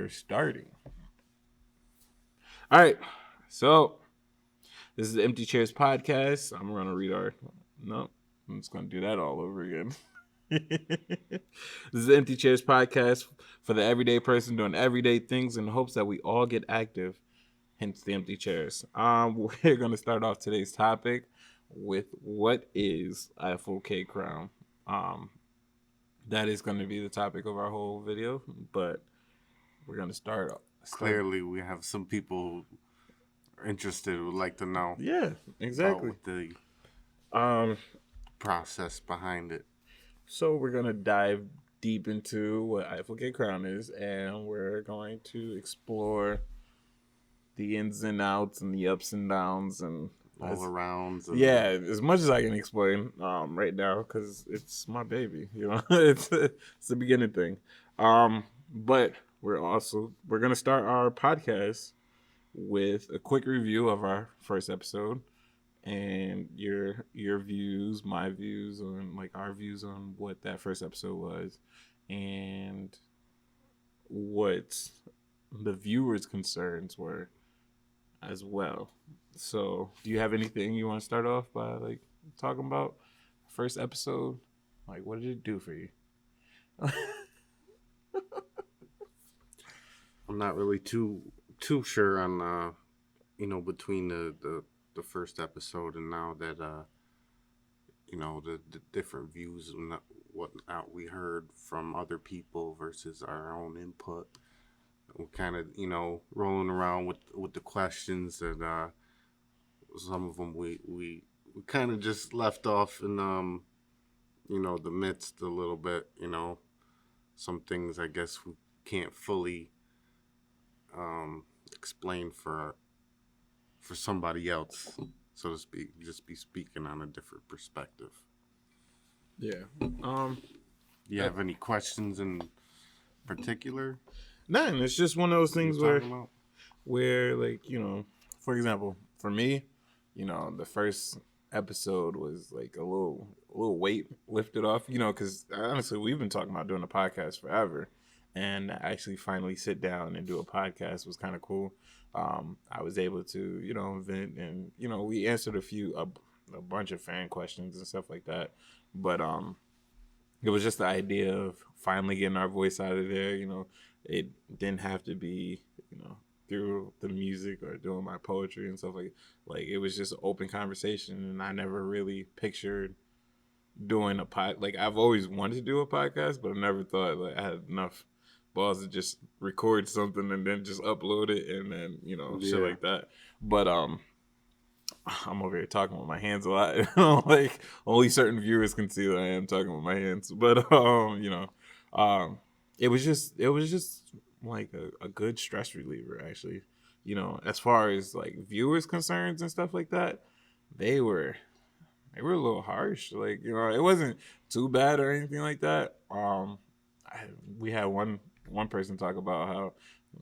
we're starting. All right. So this is the Empty Chairs podcast. I'm going to read our. No, I'm just going to do that all over again. This is the Empty Chairs podcast for the everyday person doing everyday things in hopes that we all get active. Hence the empty chairs. We're going to start off today's topic with what is Eiffel K Crown. That is going to be the topic of our whole video, but we're going to start. Clearly, we have some people who are interested who would like to know. Yeah, exactly. About the process behind it. So we're going to dive deep into what Eiffel K Crown is, and we're going to explore the ins and outs and the ups and downs and all arounds. Yeah, as much as I can explain right now, because it's my baby. You know, it's the beginning thing. But we're gonna start our podcast with a quick review of our first episode and your views, my views on like our views on what that first episode was and what the viewers' concerns were as well. So, do you have anything you want to start off by like talking about first episode? Like, what did it do for you? I'm not really too sure on between the first episode and now that the different views and whatnot we heard from other people versus our own input. We're kind of rolling around with the questions that some of them we kind of just left off in the midst a little bit. Some things I guess we can't fully explain for somebody else, so to speak. Just be speaking on a different perspective. Yeah. You have any questions in particular? None. It's just one of those things where like, for example, for me, the first episode was like a little weight lifted off, because honestly, we've been talking about doing a podcast forever, and actually finally sit down and do a podcast was kind of cool. I was able to, vent, and we answered a bunch of fan questions and stuff like that, but it was just the idea of finally getting our voice out of there. It didn't have to be, through the music or doing my poetry and stuff like it was just open conversation, and I never really pictured doing a pod. Like, I've always wanted to do a podcast, but I never thought like I had enough balls to just record something and then just upload it and then shit like that. But I'm over here talking with my hands a lot. Like, only certain viewers can see that I am talking with my hands. But it was just like a good stress reliever, actually. As far as like viewers' concerns and stuff like that, they were a little harsh. Like, it wasn't too bad or anything like that. We had one person talk about how,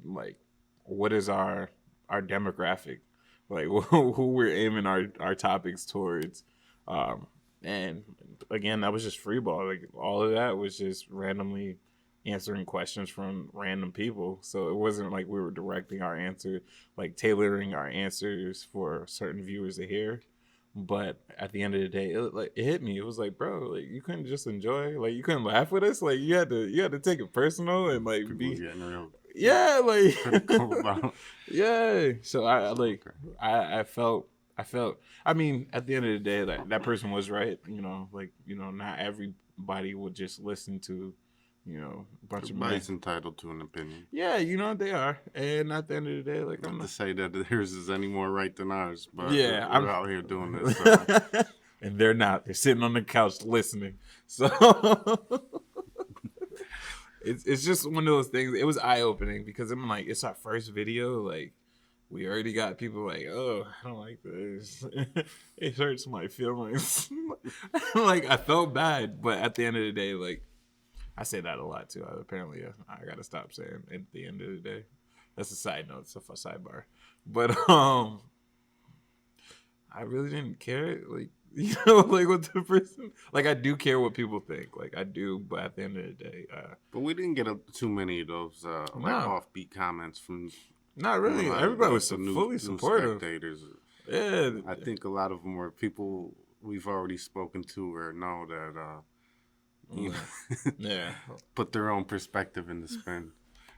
like, what is our demographic, like who we're aiming our topics towards, and again, that was just free ball. Like, all of that was just randomly answering questions from random people. So it wasn't like we were directing our answer, like tailoring our answers for certain viewers to hear. But at the end of the day, it hit me. It was like, bro, like, you couldn't just enjoy, like, you couldn't laugh with us. Like, you had to take it personal and like people be getting real yeah, like critical about. Yeah. So I felt. I mean, at the end of the day, that person was right. Not everybody would just listen to, a bunch of Everybody's entitled to an opinion. Yeah, they are. And at the end of the day, like, I'm not to say that theirs is any more right than ours, but yeah, we're out here doing this. So. And they're not. They're sitting on the couch listening. So it's just one of those things. It was eye opening because I'm like, it's our first video. Like, we already got people like, oh, I don't like this. It hurts my feelings. Like, I felt bad, but at the end of the day, like, I say that a lot too. Apparently, I gotta stop saying at the end of the day. That's a side note. It's a sidebar. But I really didn't care. Like, You know, like what the person, like I do care what people think, like I do, but at the end of the day, but we didn't get too many of those like no, offbeat comments from not a really. lot of Everybody was the fully new supportive. spectators. Yeah, I think a lot of them were people we've already spoken to or know that you know, yeah. put their own perspective in the spin.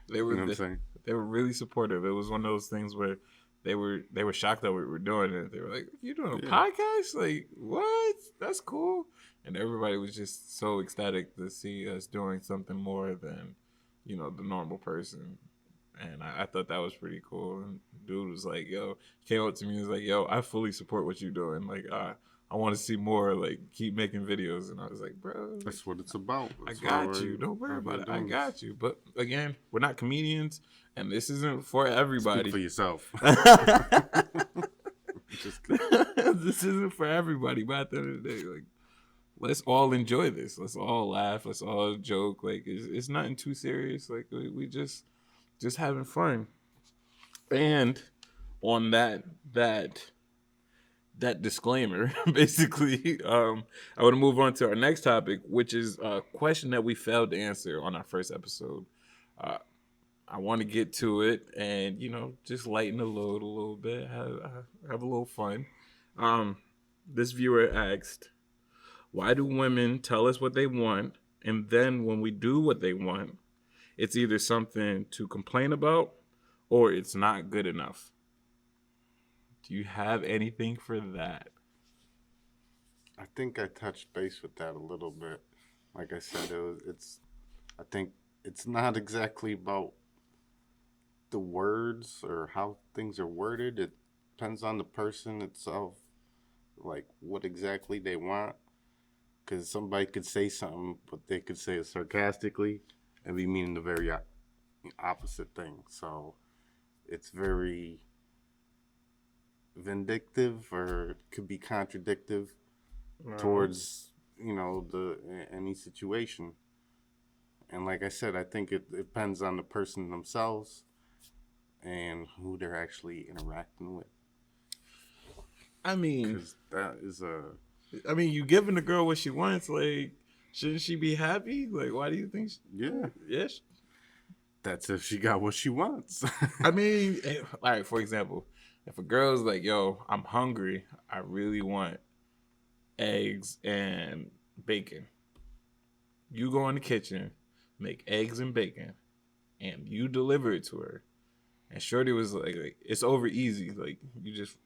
They You were know what I'm saying? they were really supportive. It was one of those things where they were shocked that we were doing it. They were like, "You doing a podcast? Like what? That's cool." And everybody was just so ecstatic to see us doing something more than, the normal person. And I thought that was pretty cool. And dude was like, "Yo," came up to me and was like, "Yo, I fully support what you're doing. Like, I want to see more. Like, keep making videos." And I was like, "Bro, That's what it's about. I That's got you. Don't worry about it. I got you." But again, we're not comedians, and this isn't for everybody. Speak for yourself. Just This isn't for everybody. But at the end of the day, like, let's all enjoy this. Let's all laugh. Let's all joke. Like, it's nothing too serious. Like, we just having fun. And on that disclaimer, basically, I want to move on to our next topic, which is a question that we failed to answer on our first episode. I want to get to it and, just lighten the load a little bit, have a little fun. This viewer asked, why do women tell us what they want, and then when we do what they want, it's either something to complain about or it's not good enough? Do you have anything for that? I think I touched base with that a little bit. Like I said, I think it's not exactly about the words or how things are worded. It depends on the person itself, like what exactly they want. Because somebody could say something, but they could say it sarcastically and be meaning the very opposite thing. So it's very vindictive, or it could be contradictive towards any situation. And like I said, I think it depends on the person themselves and who they're actually interacting with. I mean, 'cause that is you giving the girl what she wants. Like, shouldn't she be happy? Like, why do you think? Yes. That's if she got what she wants. I mean, all right. For example, if a girl's like, "Yo, I'm hungry. I really want eggs and bacon." You go in the kitchen, make eggs and bacon, and you deliver it to her. And Shorty was like, it's over easy. Like, you just,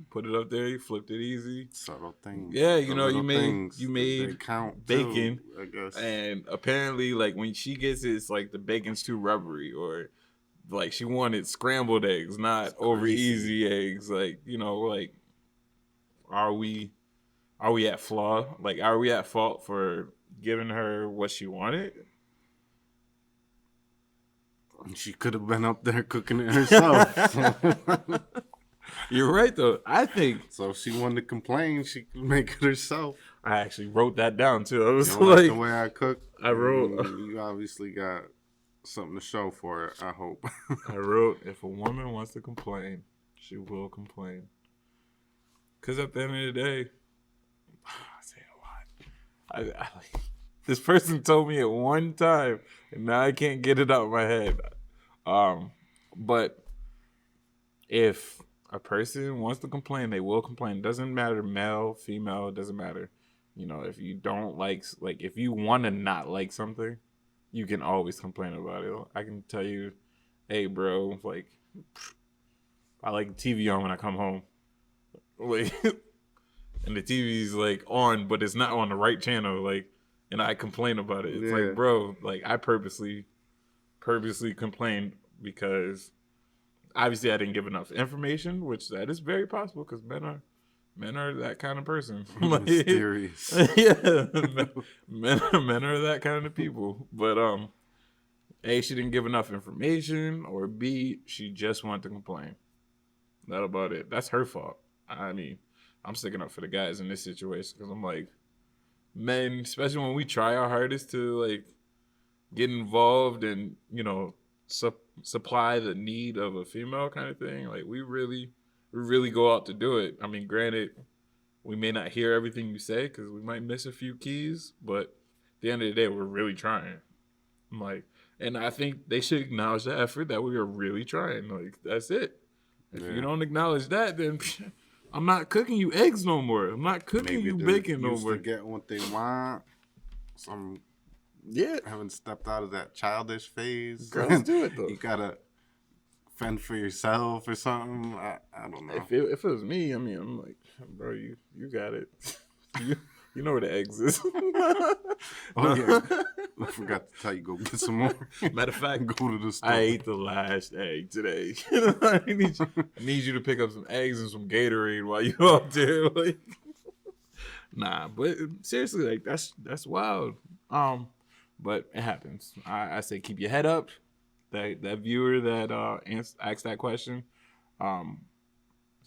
put it up there, you flipped it easy. Subtle things. Yeah, you made they count bacon. too, I guess. And apparently, like, when she gets it, it's like the bacon's too rubbery, or like she wanted scrambled eggs, not over easy eggs. Like, like, are we at flaw? Like, are we at fault for giving her what she wanted? She could have been up there cooking it herself. You're right, though. I think so. If she wanted to complain, she could make it herself. I actually wrote that down too. I was like the way I cook. I wrote. You obviously got something to show for it. I hope. I wrote, if a woman wants to complain, she will complain. Because at the end of the day, I say a lot. I this person told me it one time, and now I can't get it out of my head. But if a person wants to complain, they will complain. It doesn't matter, male, female, it doesn't matter. If you don't like if you want to not like something, you can always complain about it. I can tell you, hey, bro, like, I like the TV on when I come home. Like, and the TV's like on, but it's not on the right channel. Like, and I complain about it. It's like, bro, like, I purposely complained because obviously I didn't give enough information, which that is very possible because men are that kind of person. Like, mysterious. Yeah, men are that kind of people. But A, she didn't give enough information, or B, she just wanted to complain. That about it. That's her fault. I mean, I'm sticking up for the guys in this situation because I'm like, men, especially when we try our hardest to like get involved and supply the need of a female kind of thing. Like, we really go out to do it. I mean, granted, We may not hear everything you say because we might miss a few keys, but at the end of the day, we're really trying. I'm like, and I think they should acknowledge the effort that we are really trying. Like, that's it. If you don't acknowledge that, then I'm not cooking you eggs no more. I'm not cooking you bacon no more. To get what they want. Some haven't stepped out of that childish phase. Girls do it though. You gotta fend for yourself or something. I don't know. If it was me, I mean, I'm like, bro, you got it. You know where the eggs is. Oh yeah, I forgot to tell you, go get some more. Matter of fact, go to the store. I ate the last egg today. I need you to pick up some eggs and some Gatorade while you out there. Like, nah, but seriously, like that's wild. But it happens. I say keep your head up. That viewer that asked that question,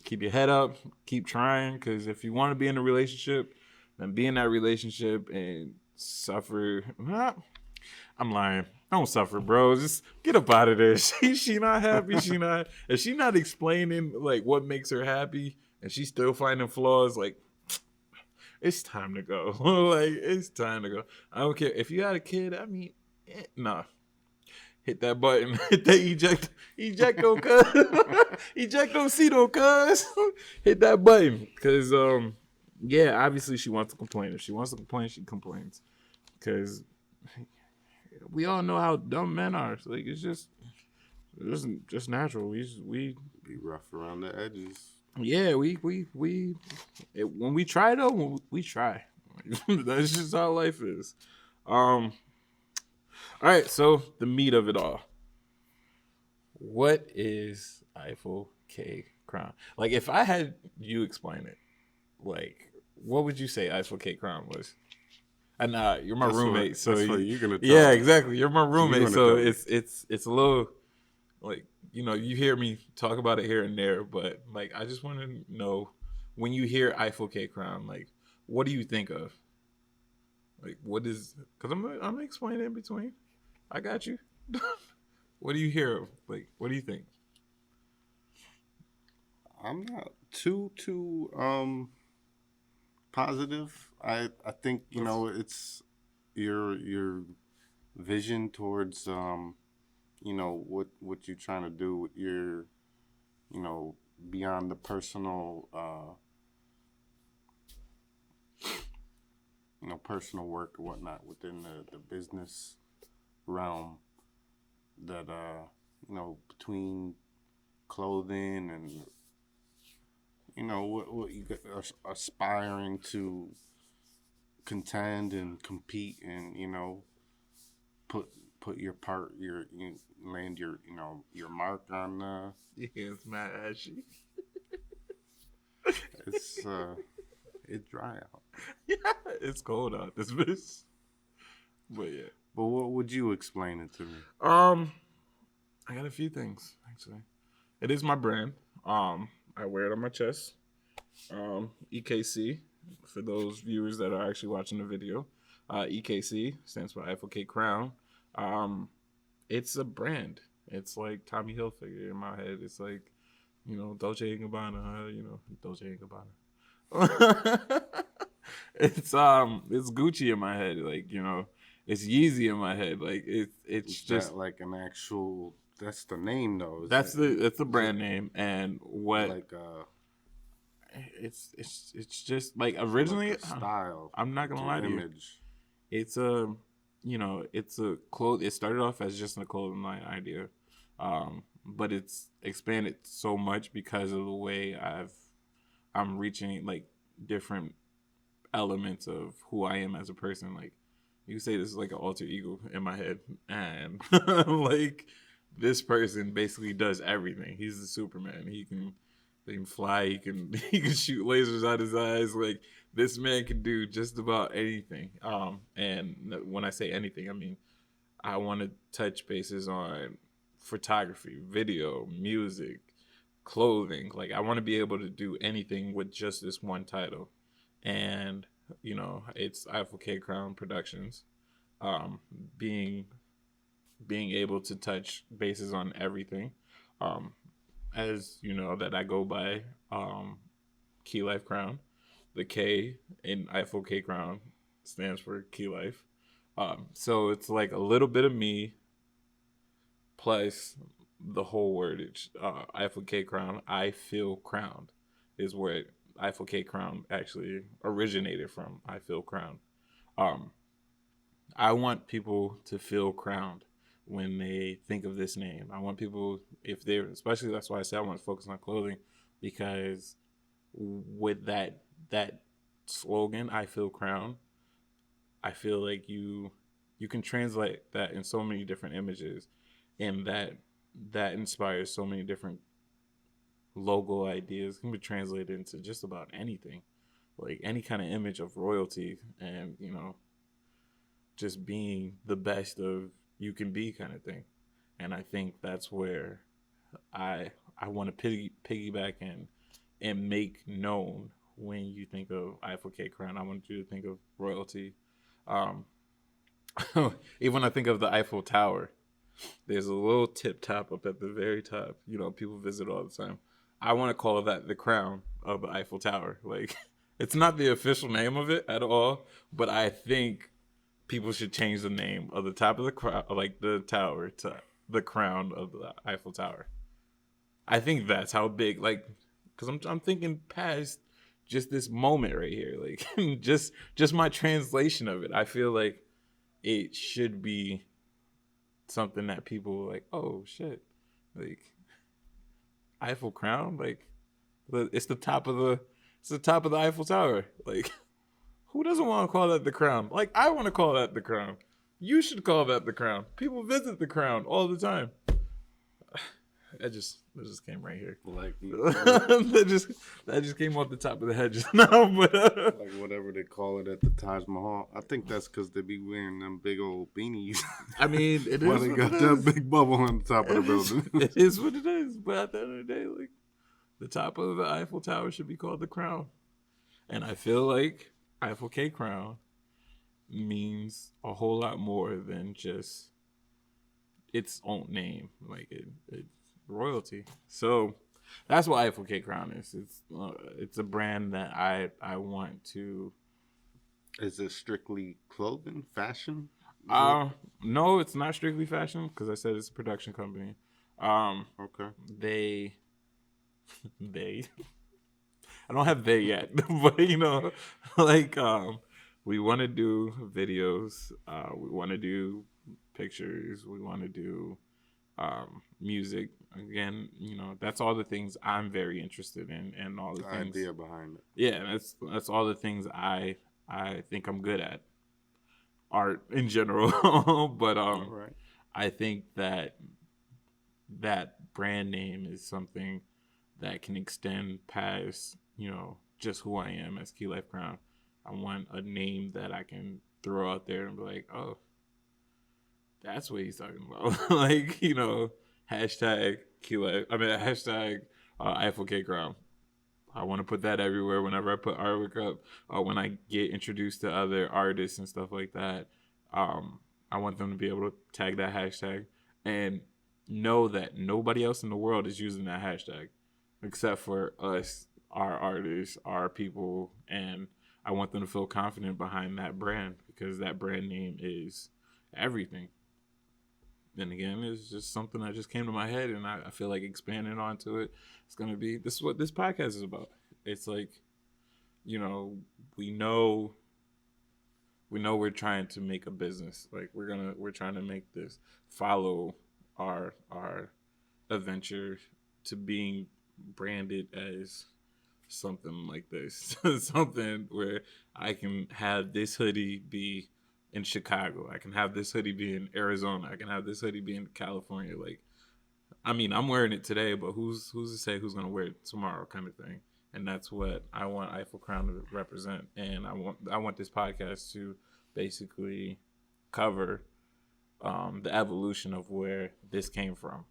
keep your head up. Keep trying, because if you want to be in a relationship, then be in that relationship and suffer. I'm lying. Don't suffer, bro. Just get up out of there. She not happy. If she not explaining like what makes her happy, and she's still finding flaws, like it's time to go. Like it's time to go. I don't care if you got a kid. I mean, nah. Hit that button. Hit that ejecto, cuz. Ejectocito, cuz. Hit that button, cause yeah, obviously she wants to complain. If she wants to complain, she complains. Because we all know how dumb men are. So, like, it's just natural. We be rough around the edges. Yeah, when we try though, we try. That's just how life is. All right, so the meat of it all. What is Eiffel K Crown? Like, if I had you explain it, like, what would you say Eiffel K Crown was? And you're my roommate, so you're gonna tell yeah, me. Exactly. You're my roommate, so it's a little like, you know, you hear me talk about it here and there, but like I just want to know, when you hear Eiffel K Crown, like what do you think of? Like what is? Because I'm gonna explain it in between. I got you. What do you hear of? Like what do you think? I'm not too positive. I think, you know, it's your vision towards you know what you're trying to do with your, you know, beyond the personal you know, personal work or whatnot within the business realm, that you know, between clothing and, you know, what you are aspiring to contend and compete and, you know, put your part, you land your, you know, your mark on. Yeah, it's mad ashy. It's dry out. Yeah, it's cold out this bitch. But yeah. But what would you explain it to me? I got a few things actually. It is my brand. I wear it on my chest. EKC, for those viewers that are actually watching the video. EKC stands for Eiffel K Crown. It's a brand. It's like Tommy Hilfiger in my head. It's like, you know, Dolce & Gabbana, you know, Dolce & Gabbana. It's Gucci in my head. Like, you know, it's Yeezy in my head. Like it's just like an actual. That's the name though. That's the brand name, and what like it's just like originally like a style. I'm not gonna lie to you. It's a, you know, it's a clothes. It started off as just a clothing line idea, but it's expanded so much because of the way I'm reaching like different elements of who I am as a person. Like you could say this is like an alter ego in my head, and like this person basically does everything. He's the Superman. He can fly. He can shoot lasers out his eyes. Like this man can do just about anything. And when I say anything, I mean I want to touch bases on photography, video, music, clothing. Like I want to be able to do anything with just this one title. And you know, it's Eiffel K Crown Productions. Being able to touch bases on everything. As you know, that I go by Key Life Crown. The K in Eiffel K Crown stands for Key Life. So it's like a little bit of me plus the whole wordage. Eiffel K Crown, I feel crowned, is where Eiffel K Crown actually originated from. I feel crowned. Um, I want people to feel crowned when they think of this name. I want people, if they're, especially that's why I say I want to focus on clothing, because with that slogan, I feel crowned, I feel like you can translate that in so many different images, and that inspires so many different logo ideas. It can be translated into just about anything, like any kind of image of royalty, and just being the best of you can be, kind of thing. And I think that's where I want to piggyback and make known when you think of Eiffel K Crown. I want you to think of royalty. Um, Even when I think of the Eiffel Tower, there's a little tip top up at the very top. People visit all the time. I want to call that the crown of the Eiffel Tower. Like, it's not the official name of it at all, but I think people should change the name of the top of the like the tower, to the crown of the Eiffel Tower. I think that's how big, like, because I'm thinking past just this moment right here, like just my translation of it. I feel like it should be something that people are like, oh shit, like Eiffel Crown, like it's the top of the Eiffel Tower. Like, who doesn't want to call that the crown? Like, I want to call that the crown. You should call that the crown. People visit the crown all the time. That just came right here. Like that just came off the top of the head just now. But like whatever they call it at the Taj Mahal. I think that's because they be wearing them big old beanies. I mean, it is. Well, they got that big bubble on the top of the building. It is what it is. But at the end of the day, like, the top of the Eiffel Tower should be called the crown. And I feel like Eiffel K Crown means a whole lot more than just its own name. Like, it's royalty. So that's what Eiffel K Crown is. It's a brand that I want to. Is it strictly clothing, fashion? No, it's not strictly fashion, because I said it's a production company. Okay. They I don't have they yet, but like we want to do videos, we want to do pictures, we want to do music. Again, that's all the things I'm very interested in, and all the things, idea behind it. Yeah, that's all the things I think I'm good at. Art in general, but right. I think that brand name is something that can extend past, just who I am as Key Life Crown. I want a name that I can throw out there and be like, oh, that's what he's talking about. Like, hashtag Key Life. I mean, hashtag Eiffel K Crown. I want to put that everywhere whenever I put artwork up. When I get introduced to other artists and stuff like that, I want them to be able to tag that hashtag and know that nobody else in the world is using that hashtag except for us, our artists, our people, and I want them to feel confident behind that brand, because that brand name is everything. Then again, it's just something that just came to my head, and I feel like expanding onto it. It's going to be, this is what this podcast is about. It's like, we know we're trying to make a business. Like, we're trying to make this follow our adventure to being branded as something like this. Something where I can have this hoodie be in Chicago, I can have this hoodie be in Arizona, I can have this hoodie be in California. Like, I mean, I'm wearing it today, but who's to say who's gonna wear it tomorrow, kind of thing. And that's what I want Eiffel Crown to represent. And I want this podcast to basically cover the evolution of where this came from.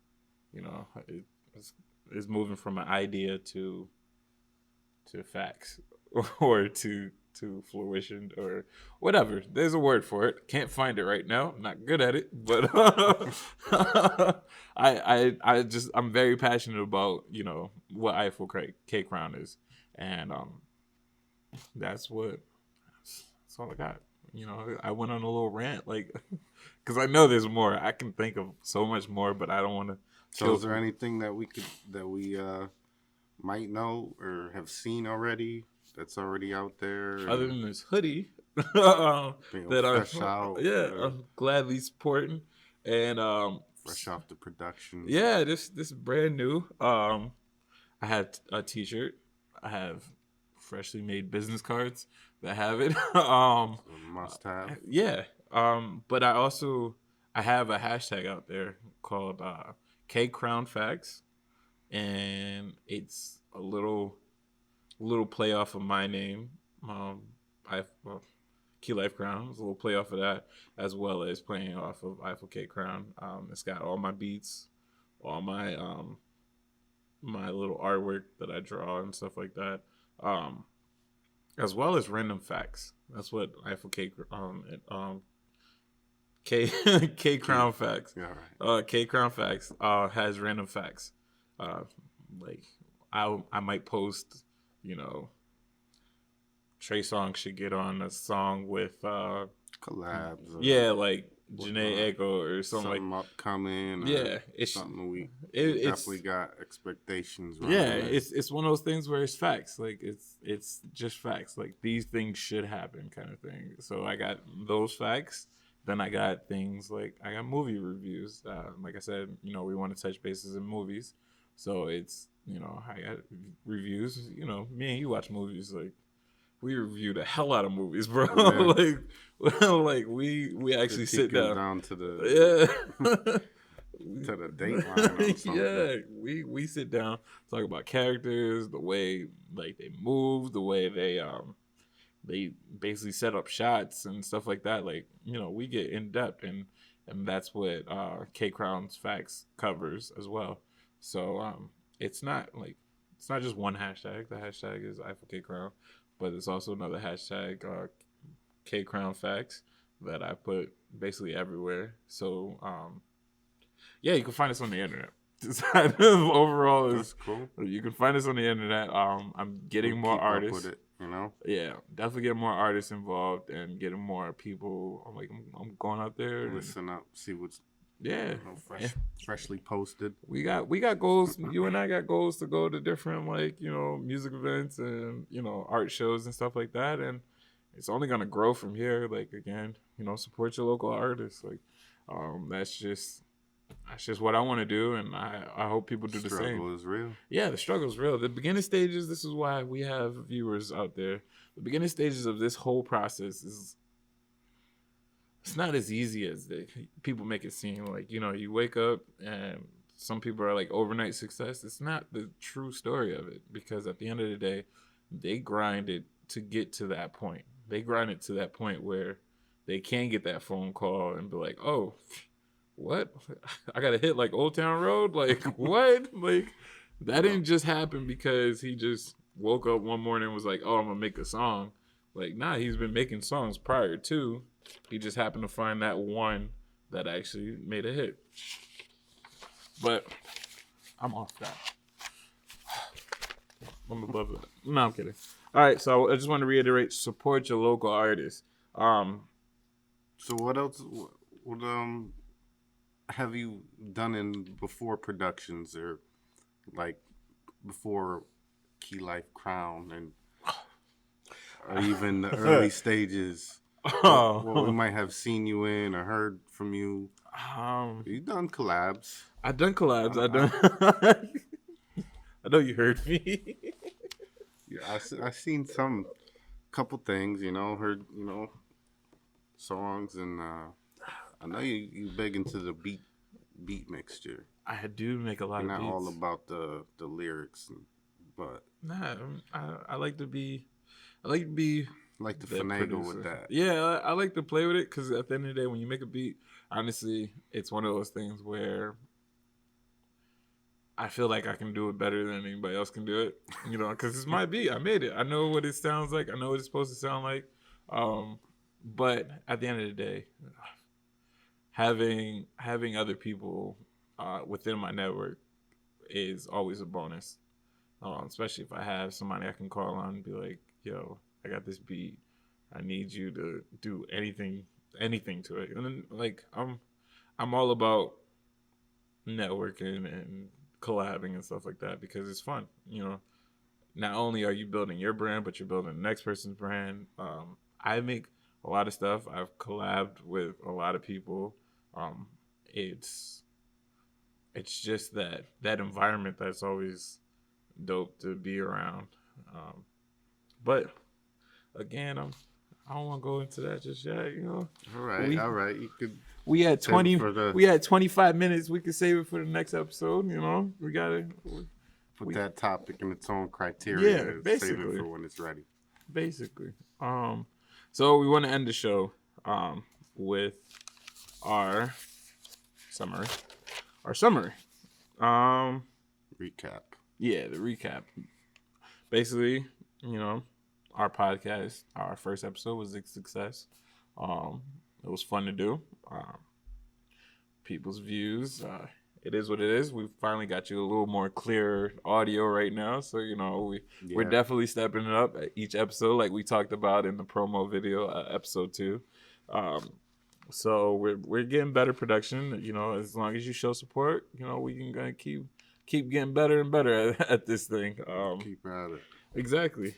It's moving from an idea to facts, or to fruition, or whatever. There's a word for it. Can't find it right now. I'm not good at it, but I'm very passionate about what Eiffel K Crown is, and that's what. That's all I got. I went on a little rant, like, because I know there's more. I can think of so much more, but I don't want to. So, is there anything that we might know or have seen already that's already out there? Other than this hoodie That fresh out, I'm gladly supporting, and fresh off the production. Yeah, this is brand new. I have a T-shirt. I have freshly made business cards that have it. Must have. Yeah. But I have a hashtag out there called K Crown Facts, and it's a little play off of my name. Key Life Crown. It's a little play off of that, as well as playing off of Eiffel K Crown. It's got all my beats, all my my little artwork that I draw and stuff like that, as well as random facts. That's what Eiffel K K K Crown Facts. Yeah, right. K Crown Facts has random facts. Like I might post, Trey Songz should get on a song with collabs. Yeah, like Janae Echo or something like upcoming. Yeah, it's something we definitely got expectations. Yeah, it's one of those things where it's facts. Like it's just facts. Like these things should happen, kind of thing. So I got those facts. Then I got things like I got movie reviews. Like I said, we want to touch bases in movies. So it's I got reviews. Me and you watch movies like. We review the hell out of movies, bro. Yeah. like we actually sit down to the to the dateline. Yeah, we sit down, talk about characters, the way like they move, the way they basically set up shots and stuff like that. Like we get in depth, and that's what K Crown's Facts covers as well. So it's not just one hashtag. The hashtag is Eiffel K Crown. But there's also another hashtag, K Crown Facts, that I put basically everywhere. So, yeah, you can find us on the internet. Overall, that's cool. You can find us on the internet. I'm getting more artists. Up with it, Yeah, definitely getting more artists involved and getting more people. I'm going out there. Listen up, see what's freshly posted. We got goals. You and I got goals to go to different music events and art shows and stuff like that. And it's only gonna grow from here. Like again, support your local artists. Like that's just what I want to do, and I hope people do the same. The struggle is real. Yeah, the struggle is real. The beginning stages. This is why we have viewers out there. The beginning stages of this whole process is. It's not as easy as people make it seem. Like, you wake up and some people are like overnight success. It's not the true story of it, because at the end of the day, they grind it to get to that point. They grind it to that point where they can get that phone call and be like, oh, what? I got to hit like Old Town Road? Like, what? Like, that didn't just happen because he just woke up one morning and was like, oh, I'm going to make a song. Like, nah, he's been making songs prior to. He just happened to find that one that actually made a hit. But I'm off that. I'm above that. No, I'm kidding. All right, so I just want to reiterate: support your local artists. So what else? What have you done in before productions or like before Key Life Crown and or even the early stages? What we might have seen you in or heard from you. You've done collabs. I've done collabs. I know you heard me. Yeah, I seen couple things. Heard songs, and I know you big into the beat mixture. I do make a lot of beats. Not all about the lyrics, but nah, I like to be. Like to finagle with that. Yeah, I like to play with it because at the end of the day, when you make a beat, honestly, it's one of those things where I feel like I can do it better than anybody else can do it. Because it's my beat. I made it. I know what it sounds like. I know what it's supposed to sound like. But at the end of the day, having other people within my network is always a bonus. Especially if I have somebody I can call on and be like, yo, I got this beat. I need you to do anything to it. And then like I'm all about networking and collabing and stuff like that because it's fun. You know, not only are you building your brand, but you're building the next person's brand. I make a lot of stuff. I've collabed with a lot of people. It's just that environment that's always dope to be around. But again, I don't want to go into that just yet. You know. All right. You could. We had 25 minutes. We could save it for the next episode. You know, we gotta put that topic in its own criteria. Yeah, basically. Save it for when it's ready. Basically. So we want to end the show with our summary. Recap. Yeah, the recap. Basically, you know, our podcast, our first episode was a success. It was fun to do. People's views. It is what it is. We finally got you a little more clear audio right now. So, you know, we're definitely stepping it up at each episode like we talked about in the promo video, episode 2. So we're getting better production. You know, as long as you show support, you know, we can keep getting better and better at this thing. Keep at it. Exactly.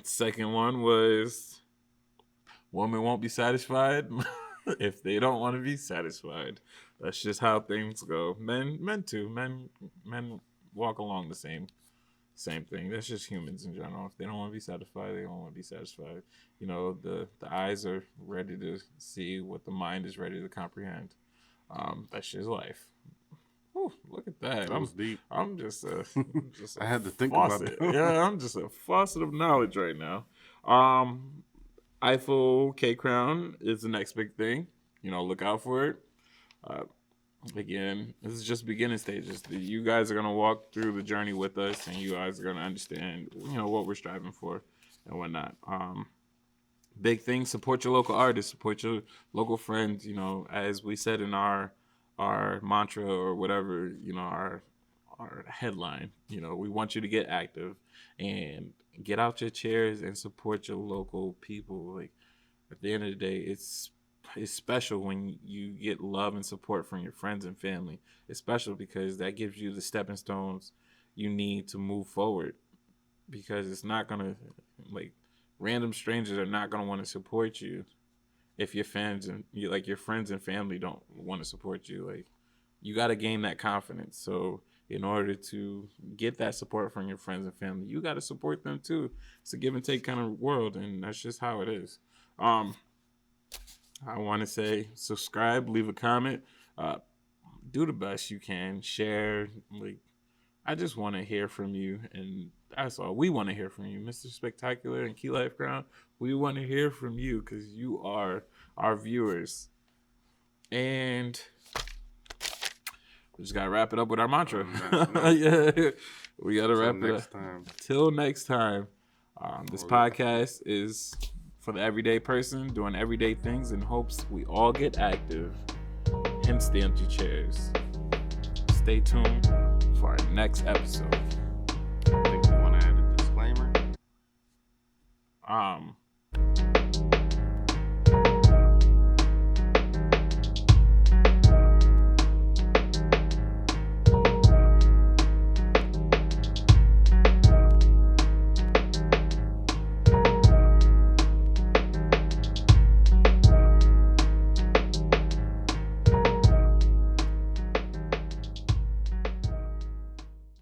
Second one was women won't be satisfied if they don't want to be satisfied. That's just how things go. Men too. Men walk along the same thing. That's just humans in general. If they don't want to be satisfied, they don't want to be satisfied. You know, the eyes are ready to see what the mind is ready to comprehend. That's just life. Ooh, look at that. That was deep. I'm just I had to think faucet. about that. Yeah, I'm just a faucet of knowledge right now. Eiffel K Crown is the next big thing. You know, look out for it. Again, this is just beginning stages. You guys are gonna walk through the journey with us, and you guys are gonna understand, you know, what we're striving for and whatnot. Big thing: support your local artists, support your local friends. You know, as we said in our mantra or whatever, you know, our headline. You know, we want you to get active and get out your chairs and support your local people. Like at the end of the day, it's special when you get love and support from your friends and family. It's special because that gives you the stepping stones you need to move forward. Because it's not gonna, like, random strangers are not gonna want to support you if your fans and your friends and family don't want to support you. Like, you got to gain that confidence. So in order to get that support from your friends and family, you got to support them too. It's a give and take kind of world, and that's just how it is. I want to say subscribe, leave a comment, do the best you can, share. Like, I just want to hear from you, and that's all. We want to hear from you, Mr. Spectacular and Key Life Crown. We want to hear from you because you are our viewers. And we just got to wrap it up with our mantra. Yeah, we got to wrap it up. Till next time. This podcast is for the everyday person doing everyday things in hopes we all get active. Hence the empty chairs. Stay tuned for our next episode. I think we want to add a disclaimer.